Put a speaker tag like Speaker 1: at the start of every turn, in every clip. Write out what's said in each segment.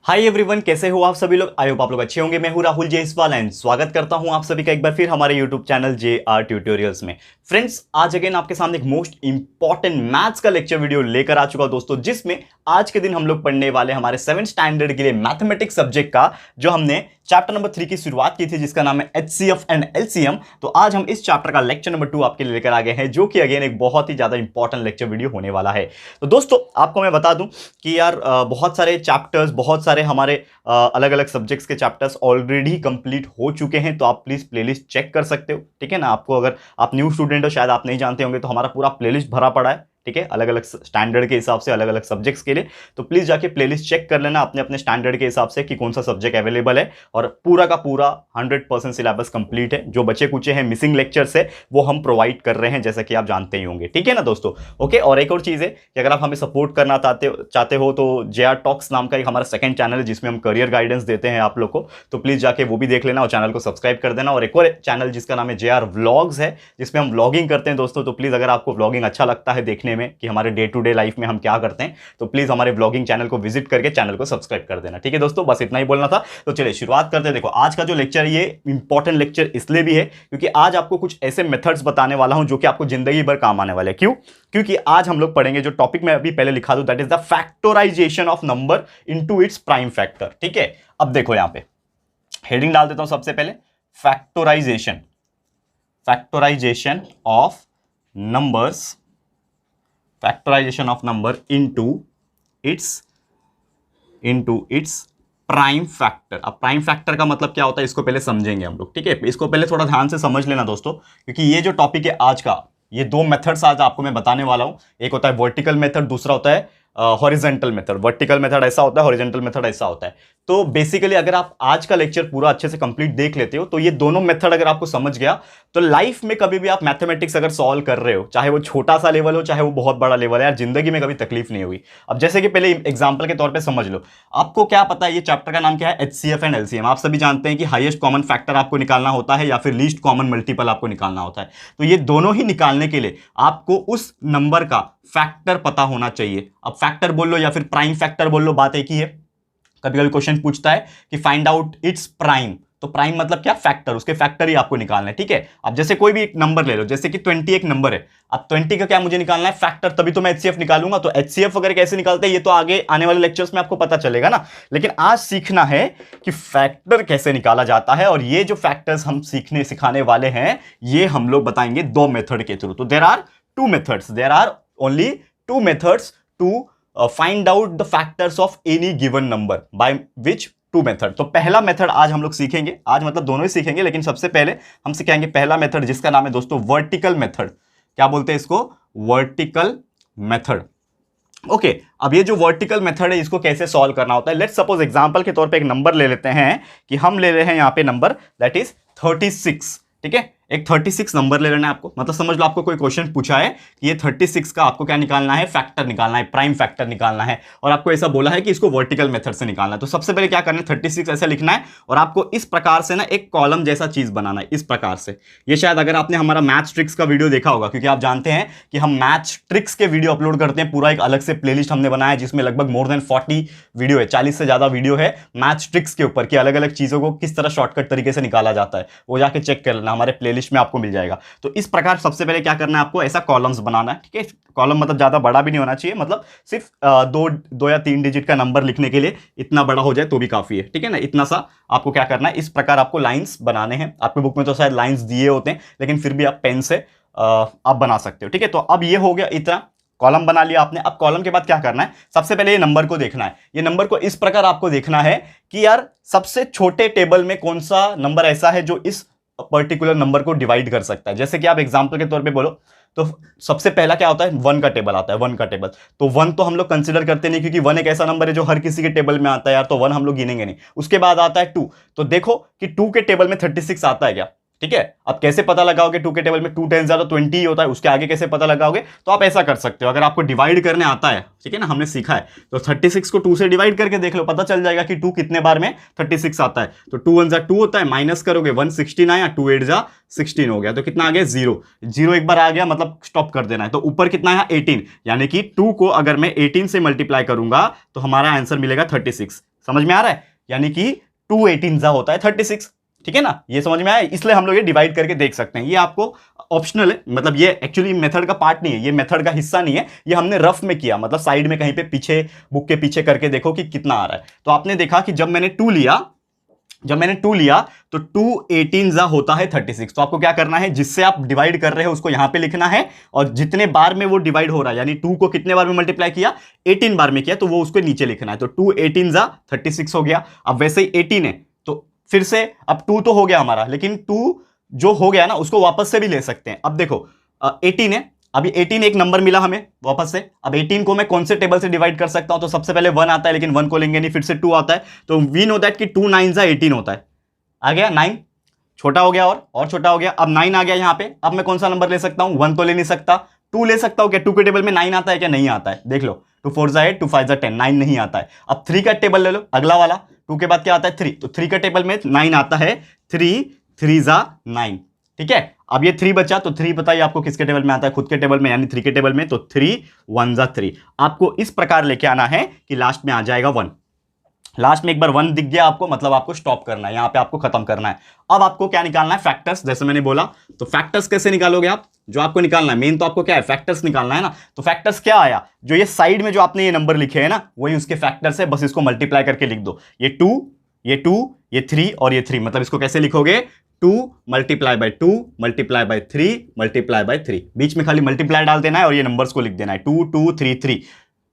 Speaker 1: Hi everyone, कैसे हो आप सभी लोग। आई होप आप लोग अच्छे होंगे। मैं हूं राहुल जयसवाल एंड स्वागत करता हूं आप सभी का एक बार फिर हमारे यूट्यूब चैनल JR ट्यूटोरियल्स में। फ्रेंड्स, आज अगेन आपके सामने एक मोस्ट इंपॉर्टेंट मैथ्स का लेक्चर वीडियो लेकर आ चुका हूं दोस्तों, जिसमें आज के दिन हम लोग पढ़ने वाले हमारे 7th स्टैंडर्ड के लिए मैथमेटिक्स सब्जेक्ट का जो हमने चैप्टर नंबर 3 की शुरुआत की थी, जिसका नाम है HCF एंड LCM। तो आज हम इस चैप्टर का लेक्चर नंबर 2 आपके लिए लेकर आ गए हैं, जो कि अगेन एक बहुत ही ज्यादा इंपॉर्टेंट लेक्चर वीडियो होने वाला है। तो दोस्तों, आपको मैं बता दूं कि यार बहुत सारे चैप्टर्स, बहुत सारे हमारे अलग अलग सब्जेक्ट्स के चैप्टर्स ऑलरेडी कंप्लीट हो चुके हैं। तो आप प्लीज प्लेलिस्ट चेक कर सकते हो, ठीक है ना। आपको अगर आप न्यू स्टूडेंट हो, शायद आप नहीं जानते होंगे, तो हमारा पूरा प्लेलिस्ट भरा पड़ा है, ठीक है, अलग अलग स्टैंडर्ड के हिसाब से, अलग अलग सब्जेक्ट्स के लिए। तो प्लीज जाके प्लेलिस्ट चेक कर लेना अपने अपने स्टैंडर्ड के हिसाब से कि कौन सा सब्जेक्ट अवेलेबल है। और पूरा का पूरा 100% सिलेबस कंप्लीट है। जो बचे कुचे हैं, मिसिंग लेक्चर्स है, वो हम प्रोवाइड कर रहे हैं, जैसा कि आप जानते ही होंगे, ठीक है ना दोस्तों। ओके, और एक और चीज है कि अगर आप हमें सपोर्ट करना चाहते हो तो JR टॉक्स नाम का एक हमारा सेकंड चैनल है, जिसमें हम करियर गाइडेंस देते हैं आप लोग को। तो प्लीज जाके वो भी देख लेना और चैनल को सब्सक्राइब कर देना। और एक और चैनल जिसका नाम है JR व्लॉग्स है, जिसमें हम व्लॉगिंग करते हैं दोस्तों। तो प्लीज अगर आपको व्लॉगिंग अच्छा लगता है देखने में कि हमारे डे टू डे लाइफ में हम क्या करते हैं, तो प्लीज हमारे व्लॉगिंग चैनल को विजिट करके चैनल को सब्सक्राइब कर देना, ठीक है दोस्तों। बस इतना ही बोलना था। तो चलिए शुरुआत करते हैं। देखो, आज का जो लेक्चर है, ये इंपॉर्टेंट लेक्चर इसलिए भी है क्योंकि आज आपको कुछ ऐसे मेथड्स बताने वाला हूं जो कि आपको जिंदगी भर काम आने वाले हैं। क्यों? क्योंकि आज हम लोग पढ़ेंगे, जो टॉपिक मैं अभी पहले लिखा दूं, that is the factorization of number into its prime factor, ठीक है। अब देखो, यहां पे हेडिंग डाल देता हूं सबसे पहले, factorization of numbers, factorization of number into its prime factor. अब प्राइम फैक्टर का मतलब क्या होता है, इसको पहले समझेंगे हम लोग, ठीक है। इसको पहले थोड़ा ध्यान से समझ लेना दोस्तों, क्योंकि ये जो टॉपिक है आज का, ये दो मेथड्स आज आपको मैं बताने वाला हूं। एक होता है वर्टिकल मेथड, दूसरा होता है हॉरिजॉन्टल मेथड। वर्टिकल मेथड ऐसा होता है, हॉरिजॉन्टल मेथड ऐसा होता है। तो बेसिकली अगर आप आज का लेक्चर पूरा अच्छे से कंप्लीट देख लेते हो, तो ये दोनों मेथड अगर आपको समझ गया, तो लाइफ में कभी भी आप मैथमेटिक्स अगर सॉल्व कर रहे हो, चाहे वो छोटा सा लेवल हो, चाहे वो बहुत बड़ा लेवल है, यार जिंदगी में कभी तकलीफ नहीं हुई। अब जैसे कि पहले एग्जांपल के तौर पे समझ लो, आपको क्या पता है ये चैप्टर का नाम क्या है, HCF एंड LCM। आप सभी जानते हैं कि हाईएस्ट कॉमन फैक्टर आपको निकालना होता है या फिर लीस्ट कॉमन मल्टीपल आपको निकालना होता है। तो ये दोनों ही निकालने के लिए आपको उस नंबर का फैक्टर पता होना चाहिए। अब फैक्टर बोल लो या फिर प्राइम फैक्टर बोल लो, बात एक ही है। कभी कभी क्वेश्चन पूछता है कि फाइंड आउट इट्स प्राइम, तो प्राइम मतलब क्या, फैक्टर, उसके फैक्टर ही आपको निकालना है, ठीक है। अब जैसे कोई भी नंबर ले लो, जैसे कि 20 एक नंबर है। अब 20 का क्या मुझे निकालना है, फैक्टर, तभी तो मैं HCF निकालूंगा। तो HCF वगैरह कैसे निकालते हैं, ये तो आगे आने वाले लेक्चर्स में आपको पता चलेगा ना। लेकिन आज सीखना है कि फैक्टर कैसे निकाला जाता है, और ये जो फैक्टर्स हम सिखाने वाले हैं, ये हम लोग बताएंगे दो मेथड के थ्रू। तो there are only two methods to find out the factors of any given number, by which two method. तो पहला मेथड आज हम लोग सीखेंगे, आज मतलब दोनों ही सीखेंगे, लेकिन सबसे पहले हम सिखाएंगे पहला मेथड, जिसका नाम है दोस्तों वर्टिकल मेथड। क्या बोलते हैं इसको, वर्टिकल मेथड। ओके, अब ये जो वर्टिकल मेथड है, इसको कैसे सॉल्व करना होता है। लेट्स सपोज एग्जांपल के तौर पे एक नंबर ले लेते हैं, कि हम ले रहे हैं यहां पे नंबर दैट इज 36, ठीक है। एक 36 नंबर ले लेना है आपको, मतलब समझ लो आपको कोई क्वेश्चन पूछा है कि ये 36 का आपको क्या निकालना है, फैक्टर निकालना है, प्राइम फैक्टर निकालना है, और आपको ऐसा बोला है कि इसको वर्टिकल मेथड से निकालना है। तो सबसे पहले क्या करना है, 36 ऐसा लिखना है, और आपको इस प्रकार से ना एक कॉलम जैसा चीज बनाना है, इस प्रकार से। ये शायद अगर आपने हमारा मैथ्स ट्रिक्स का वीडियो देखा होगा, क्योंकि आप जानते हैं कि हम मैथ्स ट्रिक्स के वीडियो अपलोड करते हैं, पूरा एक अलग से प्लेलिस्ट हमने बनाया है, जिसमें लगभग मोर देन 40 वीडियो है, 40 से ज्यादा वीडियो है मैथ्स ट्रिक्स के ऊपर, कि अलग अलग चीजों को किस तरह शॉर्टकट तरीके से निकाला जाता है। वो जाके चेक कर लेना, हमारे प्लेलिस्ट में आपको मिल जाएगा। तो इस प्रकार सबसे पहले क्या करना है, आपको ऐसा कॉलम्स बनाना है, ठीक है। कॉलम मतलब ज्यादा बड़ा भी नहीं होना चाहिए, मतलब सिर्फ दो या 3 डिजिट का नंबर लिखने के लिए इतना बड़ा हो जाए तो भी काफी है, ठीक है ना। इतना सा आपको क्या करना है, इस प्रकार आपको लाइंस बनाने हैं। आपके बुक में तो शायद लाइंस दिए होते हैं, लेकिन फिर भी आप पेन से आप बना सकते हो, ठीक है। तो अब ये हो गया, इतना कॉलम बना लिया आपने। अब कॉलम के बाद क्या करना है, सबसे पहले ये नंबर को देखना है। ये नंबर को इस प्रकार आपको देखना है कि यार सबसे छोटे टेबल में कौन सा नंबर ऐसा है जो इस पर्टिकुलर नंबर को डिवाइड कर सकता है। जैसे कि आप एग्जांपल के तौर पे बोलो, तो सबसे पहला क्या होता है, 1 का टेबल आता है, 1 का टेबल। तो 1 तो हम लोग कंसीडर करते नहीं, क्योंकि 1 एक ऐसा नंबर है जो हर किसी के टेबल में आता है यार, तो 1 हम लोग गिनेंगे नहीं। उसके बाद आता है 2, तो देखो कि 2 के टेबल में 36 आता है क्या, ठीक है। अब कैसे पता लगाओगे, 2 के टेबल में 2 10 ज्यादा 20 ही होता है, उसके आगे कैसे पता लगाओगे। तो आप ऐसा कर सकते हो, अगर आपको डिवाइड करने आता है, ठीक है ना, हमने सीखा है, तो 36 को 2 से डिवाइड करके देख लो, पता चल जाएगा कि 2 कितने बार में 36 आता है। तो 2 1 जा 2 होता है, माइनस करोगे 116 आया, 2 8 जा 16 हो गया, तो कितना आ गया, 0 एक बार आ गया, मतलब स्टॉप कर देना है। तो ऊपर कितना है, 18, यानी कि 2 को अगर मैं 18 से मल्टीप्लाई करूंगा तो हमारा आंसर मिलेगा 36। समझ में आ रहा है? यानी कि 2 18 होता है 36, ठीक है ना, ये समझ में आया? इसलिए हम लोग ये डिवाइड करके देख सकते हैं। ये आपको ऑप्शनल है, मतलब ये एक्चुअली मेथड का पार्ट नहीं है, ये मेथड का हिस्सा नहीं है, ये हमने रफ में किया, मतलब साइड में कहीं पे पीछे बुक के पीछे करके देखो कि कितना आ रहा है। तो आपने देखा कि जब मैंने 2 लिया तो 2 18 होता है 36। तो आपको क्या करना है, जिससे आप डिवाइड कर रहे हो उसको यहां पे लिखना है, और जितने बार में वो डिवाइड हो रहा है, यानी 2 को कितने बार में मल्टीप्लाई किया, 18 बार में किया, तो वो उसको नीचे लिखना है। तो 2 18 36 हो गया। अब वैसे ही 18 है तो फिर से अब 2 तो हो गया हमारा, लेकिन 2 जो हो गया ना उसको वापस से भी ले सकते हैं। अब देखो 18 है, अभी 18 एक नंबर मिला हमें वापस से। अब 18 को मैं कौन से टेबल से डिवाइड कर सकता हूं, तो सबसे पहले 1 आता है, लेकिन 1 को लेंगे नहीं, फिर से 2 आता है, तो वी नो दैट कि 2 9 18 होता है। आ गया 9, छोटा हो गया और छोटा हो गया। अब 9 आ गया यहां पे। अब मैं कौन सा नंबर ले सकता हूं, 1 तो ले नहीं सकता, 2 ले सकता हूं क्या? 2 के टेबल में 9 आता है क्या? नहीं आता है, देख लो, 2 4 8, 2 5 10, 9 नहीं आता है। अब 3 का टेबल ले लो, अगला वाला, 2 के बाद क्या आता है 3, तो 3 का टेबल में 9 आता है, 3 3 9, ठीक है। अब ये 3 बचा, तो 3 बताइए आपको किसके टेबल में आता है, खुद के टेबल में, यानी 3 के टेबल में, तो 3 1 3। आपको इस प्रकार लेके आना है कि लास्ट में आ जाएगा 1। लास्ट में एक बार 1 दिख गया आपको, मतलब आपको स्टॉप करना है, यहां पे आपको खत्म करना है। अब आपको क्या निकालना है, फैक्टर्स, जैसे मैंने बोला। तो फैक्टर्स कैसे निकालोगे आप, जो आपको निकालना है मेन तो आपको क्या है, फैक्टर्स निकालना है ना। तो फैक्टर्स क्या आया, जो ये साइड में जो आपने ये नंबर लिखे हैं ना, वही उसके फैक्टर्स है, बस इसको मल्टीप्लाई करके लिख दो। ये 2, ये 3 और ये 3, मतलब इसको कैसे लिखोगे, 2 multiply by 2 multiply by 3 multiply by 3, बीच में खाली मल्टीप्लाई डाल देना है और ये नंबर्स को लिख देना है, 2 2 3 3,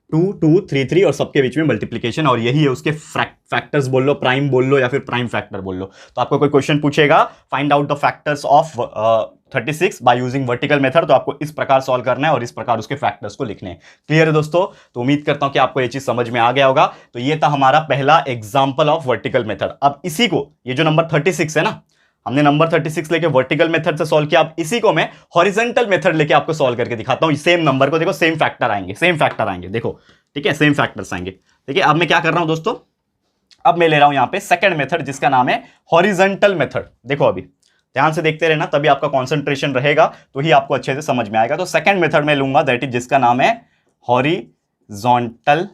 Speaker 1: 2 2 3 3, और सबके बीच में मल्टीप्लीकेशन, और यही है उसके फैक्टर्स बोल लो, प्राइम बोल लो, या फिर प्राइम फैक्टर बोल लो। तो आपको कोई क्वेश्चन पूछेगा, find out the factors of 36 by using vertical method, तो आपको इस प्रकार सॉल्व करना है और इस प्रकार उसके फैक्टर्स को लिखने हैं। क्लियर है दोस्तों? तो उम्मीद करता हूं कि आपको ये चीज समझ में आ गया होगा। तो ये था हमारा पहला एग्जांपल ऑफ वर्टिकल मेथड। अब इसी को, ये जो नंबर 36 है ना, हमने नंबर 36 लेके वर्टिकल मेथड से सॉल्व किया। अब इसी को मैं हॉरिजॉन्टल मेथड लेके आपको सॉल्व करके दिखाता हूं। सेम नंबर को देखो, सेम फैक्टर आएंगे, देखो, ठीक है, सेम फैक्टर्स आएंगे। ठीक है, अब मैं क्या कर रहा हूं दोस्तों, अब मैं ले रहा हूं यहां पे सेकंड मेथड, जिसका नाम है हॉरिजॉन्टल मेथड। देखो अभी ध्यान से देखते रहना, तभी आपका कंसंट्रेशन रहेगा, तो ही आपको अच्छे से समझ में आएगा। तो सेकंड मेथड में लूंगा, दैट इज जिसका नाम है हॉरिजॉन्टल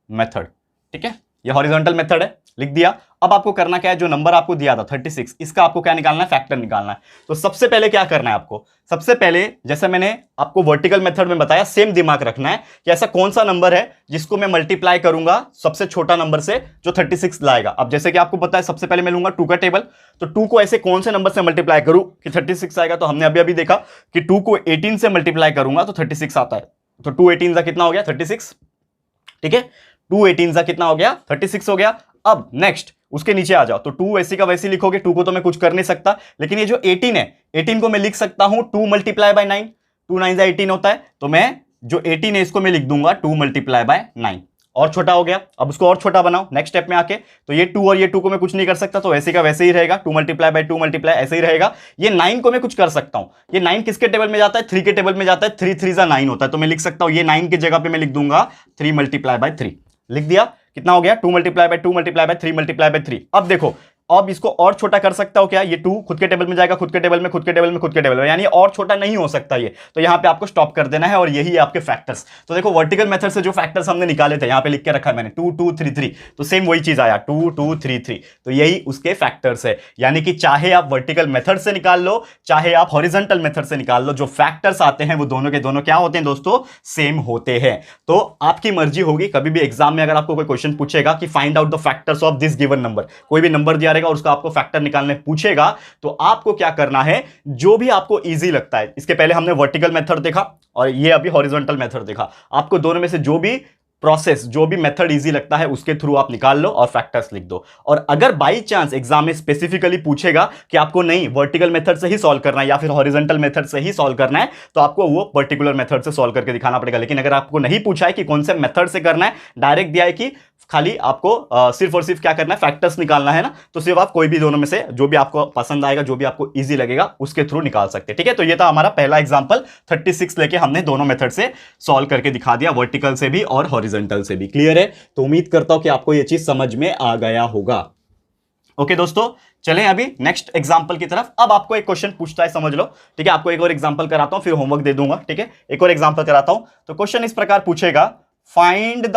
Speaker 1: मेथड। ठीक है, ये हॉरिजॉन्टल मेथड है, लिख दिया। अब आपको करना क्या है, जो नंबर आपको दिया था 36, इसका आपको क्या निकालना है, फैक्टर निकालना है। तो सबसे पहले क्या करना है आपको, सबसे पहले जैसे मैंने आपको वर्टिकल मेथड में बताया, सेम दिमाग रखना है कि ऐसा कौन सा नंबर है जिसको मैं मल्टीप्लाई करूंगा सबसे छोटा नंबर से, जो 36 लाएगा। अब जैसे कि आपको पता है, सबसे पहले मैं लूंगा 2 का टेबल, तो 2 को ऐसे कौन से नंबर से मल्टीप्लाई करूं कि 36 आएगा। तो हमने अभी अभी देखा कि 2 को 18 से मल्टीप्लाई करूंगा तो 36 आता है। तो 2 18 कितना हो गया, 36। ठीक है, 2 18 कितना हो गया, 36 हो गया। अब नेक्स्ट उसके नीचे आ जाओ, तो 2 वैसी का वैसी लिखोगे, 2 को तो मैं कुछ कर नहीं सकता, लेकिन ये जो 18 है, 18 को मैं लिख सकता हूं 2 मल्टीप्लाई बाय 9, 2 9 18 होता है। तो मैं जो 18 है इसको मैं लिख दूंगा 2 मल्टीप्लाई बाय 9, और छोटा हो गया। अब उसको और छोटा बनाओ नेक्स्ट स्टेप में आके, तो ये 2 और ये 2 को मैं कुछ नहीं कर सकता, तो वैसे का वैसे ही रहेगा, 2 मल्टीप्लाई बाय 2 मल्टीप्लाई ऐसे ही रहेगा। ये 9 को मैं कुछ कर सकता हूं, ये 9 किसके टेबल में जाता है, 3 के टेबल में जाता है, 3 3 9 होता है। तो मैं लिख सकता हूं, ये 9 की जगह पे मैं लिख दूंगा 3 मल्टीप्लाई बाय 3, लिख दिया। कितना हो गया, 2 multiply by 2 multiply by 3 multiply by 3। अब देखो, अब इसको और छोटा कर सकता हो क्या, ये 2 खुद के टेबल में जाएगा, खुद के टेबल में, खुद के टेबल में, खुद के टेबल में, यानी और छोटा नहीं हो सकता ये। तो यहां पे आपको स्टॉप कर देना है, और यही है आपके फैक्टर्स। तो देखो वर्टिकल मेथड से जो फैक्टर्स हमने निकाले थे, यहां पे लिख के रखा है मैंने 2 2 3 3, तो सेम वही चीज आया 2 2 3 3, तो यही उसके फैक्टर्स है। यानी कि चाहे आप वर्टिकल मेथड से निकाल लो, चाहे आप हॉरिजॉन्टल मेथड से निकाल लो, जो फैक्टर्स आते हैं वो दोनों के दोनों क्या होते हैं दोस्तों, सेम होते हैं। तो आपकी मर्जी होगी, कभी भी एग्जाम में अगर आपको कोई क्वेश्चन पूछेगा कि find out the factors of this given number, कोई भी नंबर दिया रहेगा और उसका आपको फैक्टर निकालने पूछेगा, तो आपको क्या करना है, जो भी आपको इजी लगता है। इसके पहले हमने वर्टिकल मेथड देखा और ये अभी हॉरिजॉन्टल मेथड देखा। आपको दोनों में से जो भी प्रोसेस, जो भी मेथड इजी लगता है उसके थ्रू आप निकाल लो और फैक्टर्स लिख दो। और अगर बाई चांस एग्जाम में स्पेसिफिकली पूछेगा कि आपको नहीं वर्टिकल मेथड से ही सॉल्व करना है या फिर हॉरिजॉन्टल मेथड से ही सॉल्व करना है, तो आपको वो पर्टिकुलर मेथड से सॉल्व करके दिखाना पड़ेगा। लेकिन अगर आपको नहीं पूछा है कि कौन से मेथड से करना है, डायरेक्ट दिया है कि खाली आपको सिर्फ और सिर्फ क्या करना है, फैक्टर्स निकालना है ना, तो सिर्फ आप कोई भी दोनों में से जो भी आपको पसंद आएगा, जो भी आपको इजी लगेगा उसके थ्रू निकाल सकते हैं। ठीक है, तो ये था हमारा पहला एग्जांपल, 36 लेके हमने दोनों मेथड से सॉल्व करके दिखा दिया, वर्टिकल से भी और हॉरिजॉन्टल से भी। क्लियर है? तो उम्मीद करता हूं कि आपको ये चीज समझ में आ गया होगा। ओके दोस्तों, चलें अभी नेक्स्ट एग्जांपल की तरफ। अब आपको एक क्वेश्चन पूछता है, समझ लो। ठीक है, आपको एक और एग्जांपल कराता हूं, फिर होमवर्क दे दूंगा। ठीक है, एक और एग्जांपल कराता हूं। तो क्वेश्चन इस प्रकार पूछेगा, फाइंड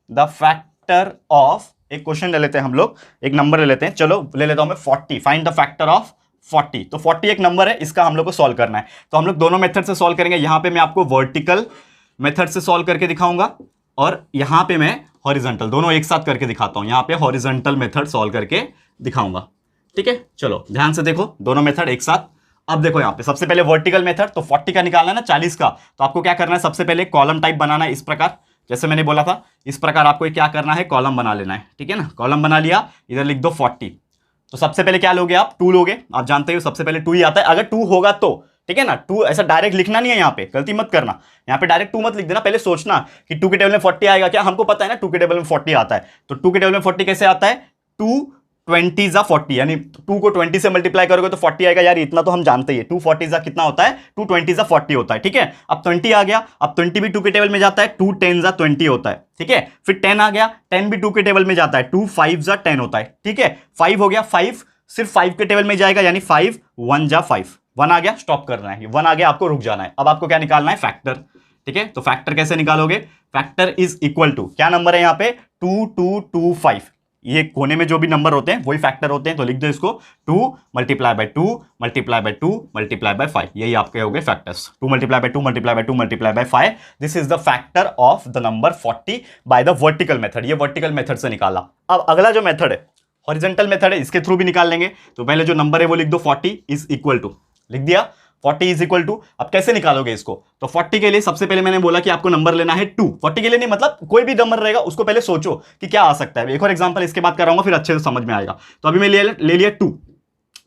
Speaker 1: द फैक्टर ऑफ, एक क्वेश्चन ले लेते हैं हम लोग, एक नंबर ले लेते हैं, चलो ले लेता हूं मैं 40, फाइंड द फैक्टर ऑफ 40। तो 40 एक नंबर है, इसका हम लोग को सॉल्व करना है। तो हम लोग दोनों मेथड से सॉल्व करेंगे। यहां पे मैं आपको वर्टिकल मेथड से सॉल्व करके दिखाऊंगा और यहां पे मैं हॉरिजॉन्टल, दोनों एक साथ करके दिखाता हूं। यहां पे हॉरिजॉन्टल मेथड सॉल्व करके दिखाऊंगा, ठीक है। चलो ध्यान से देखो, दोनों मेथड एक साथ। अब देखो यहां पे सबसे पहले वर्टिकल मेथड, तो 40 का निकालना है ना 40 का, तो आपको क्या करना है, सबसे पहले कॉलम टाइप बनाना है इस प्रकार, जैसे मैंने बोला था इस प्रकार आपको क्या करना है, कॉलम बना लेना है, ठीक है ना। कॉलम बना लिया, इधर लिख दो 40। तो सबसे पहले क्या लोगे आप, 2 लोगे, आप जानते हो सबसे पहले 2 ही आता है, अगर 2 होगा तो, ठीक है ना। 2 ऐसा डायरेक्ट लिखना नहीं है, यहां पे गलती मत करना, यहां पे डायरेक्ट 2 मत लिख देना, पहले सोचना कि 2 के टेबल में 40 आएगा क्या, हमको पता है ना 2 के टेबल में 40 आता है। तो 2 के टेबल में 40 कैसे आता है, 2 20 जा 40, यानी 2 को 20 से मल्टीप्लाई करोगे तो 40 आएगा यार, इतना तो हम जानते ही है। 2 40 जा कितना होता है, 2 20 जा 40 होता है, ठीक है। अब 20 आ गया, अब 20 भी 2 के टेबल में जाता है, 2 10 जा 20 होता है, ठीक है। फिर 10 आ गया, 10 भी 2 के टेबल में जाता है, 2 5 जा 10 होता है, ठीक है। 5 हो गया, 5 सिर्फ 5 के टेबल में जाएगा, यानी 5 1 जा 5, 1 आ गया, स्टॉप करना है, 1 आ गया, आपको रुक जाना है। अब आपको क्या निकालना है, फैक्टर, ठीक है। तो फैक्टर कैसे निकालोगे, फैक्टर इज इक्वल टू, क्या नंबर है यहाँ पे, 2225, ये कोने में जो भी नंबर होते हैं वही फैक्टर होते हैं, तो लिख दो इसको 2 multiply by 2 multiply by 2 multiply by 5, यही आपके हो गए factors. 2 multiply by 2 multiply by 2 multiply by 5, this is the factor of the number 40 by the vertical method. ये वर्टिकल मेथड से निकाला। अब अगला जो मेथड है हॉरिजॉन्टल मेथड है, इसके थ्रू भी निकाल लेंगे। तो पहले जो नंबर है वो लिख दो, 40 इज इक्वल टू, लिख दिया 40 इज इक्वल टू। अब कैसे निकालोगे इसको, तो 40 के लिए सबसे पहले मैंने बोला कि आपको नंबर लेना है 2। 40 के लिए नहीं, मतलब कोई भी नंबर रहेगा उसको पहले सोचो कि क्या आ सकता है। एक और एग्जांपल इसके बाद कराऊंगा, फिर अच्छे से समझ में आएगा। तो अभी मैं ले लिया 2,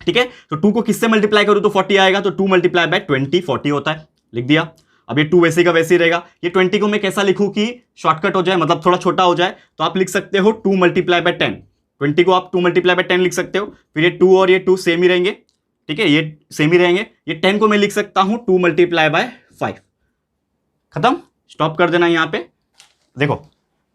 Speaker 1: ठीक है। तो 2 को किससे मल्टीप्लाई करूं तो 40 आएगा, तो 2 मल्टीप्लाई बाय 20 40 होता है, लिख दिया। अब ये 2 वैसे का वैसे ही रहेगा। ये 20 को मैं कैसा लिखूं कि शॉर्टकट हो जाए, मतलब थोड़ा छोटा हो जाए, तो आप लिख सकते हो 2 मल्टीप्लाई बाय 10। 20 को आप 2 मल्टीप्लाई बाय 10 लिख सकते हो, फिर ये 2 और ये 2 सेम ही रहेंगे, ठीक है, ये सेम ही रहेंगे। ये 10 को मैं लिख सकता हूं 2 मल्टीप्लाई बाय 5, खत्म, स्टॉप कर देना। यहां पे देखो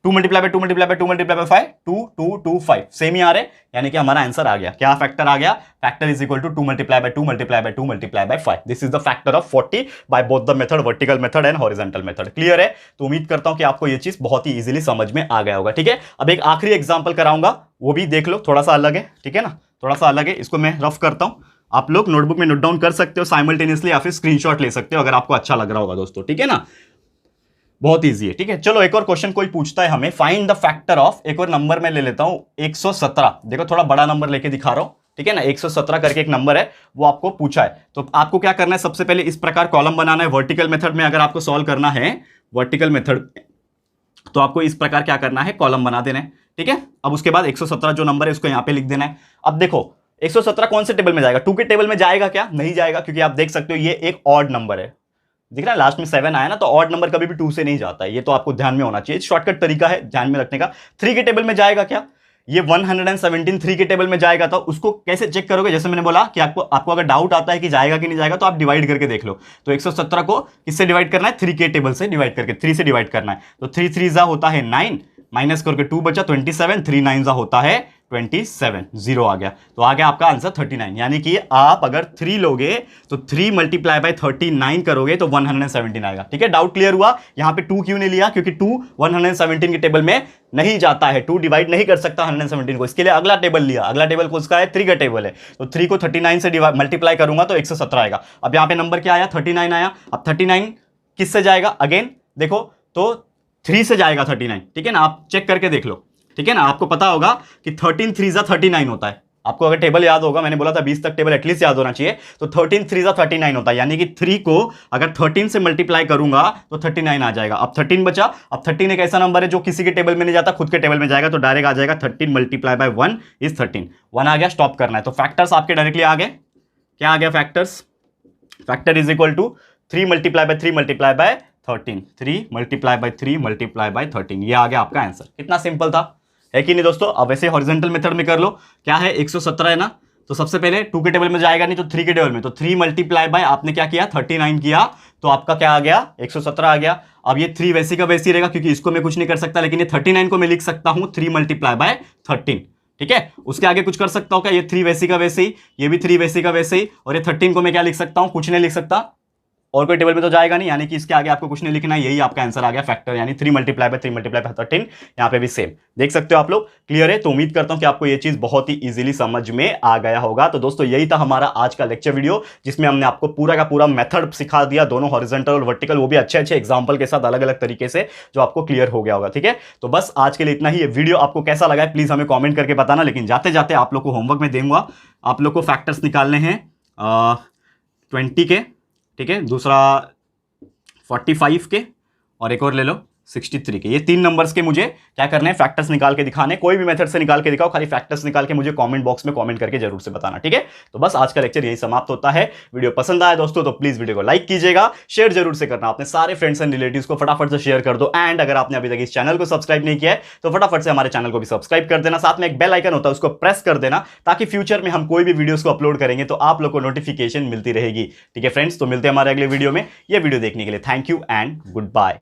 Speaker 1: 2 multiply by 2 multiply by 2 multiply by 5, 2 2 2 5 same ही आ रहे, यानी कि हमारा आंसर आ गया। क्या फैक्टर आ गया, factor is equal to 2 multiply by 2 multiply by 2 multiply by 5। This is the factor of 40 by both the method, vertical method and horizontal method. Clear है, तो उम्मीद करता हूं कि आपको ये चीज बहुत ही इजीली समझ में आ गया होगा, ठीक है। अब एक आखिरी एग्जांपल कराऊंगा, वो भी देख लो, थोड़ा सा अलग है, ठीक है ना, थोड़ा सा अलग है। इसको मैं रफ करता हूं, आप लोग नोटबुक में नोट डाउन कर सकते हो साइमल्टेनियसली, या फिर स्क्रीनशॉट ले सकते हो अगर आपको अच्छा लग रहा होगा दोस्तों, ठीक है ना। बहुत इजी है, ठीक है। चलो एक और क्वेश्चन कोई पूछता है हमें, फाइंड द फैक्टर ऑफ, एक और नंबर मैं ले लेता हूं 117। देखो थोड़ा बड़ा नंबर लेके दिखा रहा हूं, ठीक है ना। 117 करके एक नंबर है, वो आपको पूछा है। तो आपको क्या करना है, सबसे पहले इस प्रकार कॉलम बनाना है। वर्टिकल मेथड में अगर आपको सॉल्व करना है वर्टिकल मेथड, तो आपको इस प्रकार क्या करना है, कॉलम बना देना है, ठीक है। अब उसके बाद 117 जो नंबर है उसको यहां पे लिख देना है। अब देखो 117 कौन से टेबल में जाएगा, 2 के टेबल में जाएगा क्या, नहीं जाएगा, क्योंकि आप देख सकते हो ये एक ऑड नंबर है, दिख रहा है लास्ट में 7 आया ना, तो ऑड नंबर कभी भी 2 से नहीं जाता है, ये तो आपको ध्यान में होना चाहिए, शॉर्टकट तरीका है ध्यान में रखने का। 3 के टेबल में जाएगा क्या, ये 117 3 के टेबल में जाएगा, तो उसको कैसे चेक करोगे, जैसे मैंने बोला कि आपको अगर डाउट आता है कि जाएगा कि नहीं जाएगा, तो आप डिवाइड करके देख लो। तो 117 को किससे डिवाइड करना है, 3 के टेबल से डिवाइड करके, 3 से डिवाइड करना है। तो 3 3 जा होता है 9, माइनस करके 2 बचा 27, 3 9 जा होता है 27, 0 आ गया। तो आ गया आपका आंसर 39, यानी कि आप अगर 3 लोगे तो 3 मल्टीप्लाई बाय 39 करोगे तो 117 आएगा, ठीक है। डाउट क्लियर हुआ। यहां पे 2 क्यों नहीं लिया, क्योंकि 2 117 के टेबल में नहीं जाता है, 2 डिवाइड नहीं कर सकता 117 को, इसके लिए अगला टेबल लिया। अगला टेबल किसका है, 3 का टेबल है, तो 3 को 39 से मल्टीप्लाई करूंगा तो 117 आएगा। अब यहां पे नंबर क्या आया, 39 आया। अब 39 किससे जाएगा, अगेन देखो तो 3 से जाएगा 39, ठीक है ना, आप चेक करके देख लो, ठीक है ना। आपको पता होगा कि 13 3 जा 39 होता है, आपको अगर टेबल याद होगा, मैंने बोला था 20 तक टेबल एटलीस्ट याद होना चाहिए, तो 13 3 जा 39 होता है, यानी कि 3 को अगर 13 से मल्टीप्लाई करूंगा तो 39 आ जाएगा। अब 13 बचा, अब 13 एक ऐसा नंबर है जो किसी के टेबल में नहीं जाता, खुद के टेबल में जाएगा, तो डायरेक्ट आ जाएगा 13 मल्टीप्लाई बाय 1 इज 13, 1 आ गया, स्टॉप करना है। तो फैक्टर्स आपके डायरेक्टली आ गए, क्या आ गया factors, factor is equal to 3 multiply by 3 multiply by 13, 3 multiply by 3 multiply by 13, ये आ गया आपका आंसर। कितना सिंपल था, है कि नहीं दोस्तों। अब वैसे हॉरिजॉन्टल मेथड में कर लो, क्या है 117 है ना, तो सबसे पहले 2 के टेबल में जाएगा नहीं, तो 3 के टेबल में, तो 3 मल्टीप्लाई बाय आपने क्या किया 39 किया, तो आपका क्या आ गया 117 आ गया। अब ये 3 वैसे का वैसे ही रहेगा, क्योंकि इसको मैं कुछ नहीं कर सकता, लेकिन ये 39 को मैं लिख सकता हूं 3 मल्टीप्लाई बाय 13, ठीक है। उसके आगे कुछ कर सकता हूं क्या, ये 3 वैसे का वैसे ही, ये भी 3 वैसे का वैसे ही, और ये 13 को मैं क्या लिख सकता हूं, कुछ नहीं लिख सकता, और कोई टेबल में तो जाएगा नहीं, यानी कि इसके आगे आपको कुछ नहीं लिखना है, यही आपका आंसर आ गया फैक्टर, यानी 3 मल्टीप्लाई बाय 3 मल्टीप्लाई बाय 13। यहाँ पे भी सेम देख सकते हो आप लोग। क्लियर है? तो उम्मीद करता हूं कि आपको ये चीज बहुत ही इजीली समझ में आ गया होगा। तो दोस्तों यही था हमारा आज का लेक्चर वीडियो, जिसमें हमने आपको पूरा का पूरा मेथड सिखा दिया, दोनों हॉरिजॉन्टल और वर्टिकल, वो भी अच्छे अच्छे एग्जांपल के साथ अलग अलग तरीके से, जो आपको क्लियर हो गया होगा। ठीक है, तो बस आज के लिए इतना ही। ये वीडियो आपको कैसा लगा है प्लीज हमें कॉमेंट करके बताना। लेकिन जाते जाते आप लोग को होमवर्क में दूंगा, आप लोग को फैक्टर्स निकालने हैं 20 के, ठीक है, दूसरा 45 के, और एक और ले लो 63 के। ये 3 नंबर्स के मुझे क्या करने हैं, फैक्टर्स निकाल के दिखाने। कोई भी मेथड से निकाल के दिखाओ, खाली फैक्टर्स निकाल के मुझे कमेंट बॉक्स में कमेंट करके जरूर से बताना। ठीक है, तो बस आज का लेक्चर यही समाप्त होता है। वीडियो पसंद आया दोस्तों तो प्लीज वीडियो को लाइक कीजिएगा, शेयर जरूर से करना, अपने सारे फ्रेंड्स एंड रिलेटिव्स को फटाफट से शेयर कर दो। एंड अगर आपने अभी तक इस चैनल को सब्सक्राइब नहीं किया है तो फटाफट से हमारे चैनल को भी सब्सक्राइब कर देना, साथ में एक बेल आइकन होता है उसको प्रेस कर देना, ताकि फ्यूचर में हम कोई भी वीडियोस को अपलोड करेंगे तो आप लोग को नोटिफिकेशन मिलती रहेगी। ठीक है फ्रेंड्स, तो मिलते हैं हमारे अगले वीडियो में। यह वीडियो देखने के लिए thank you and good bye.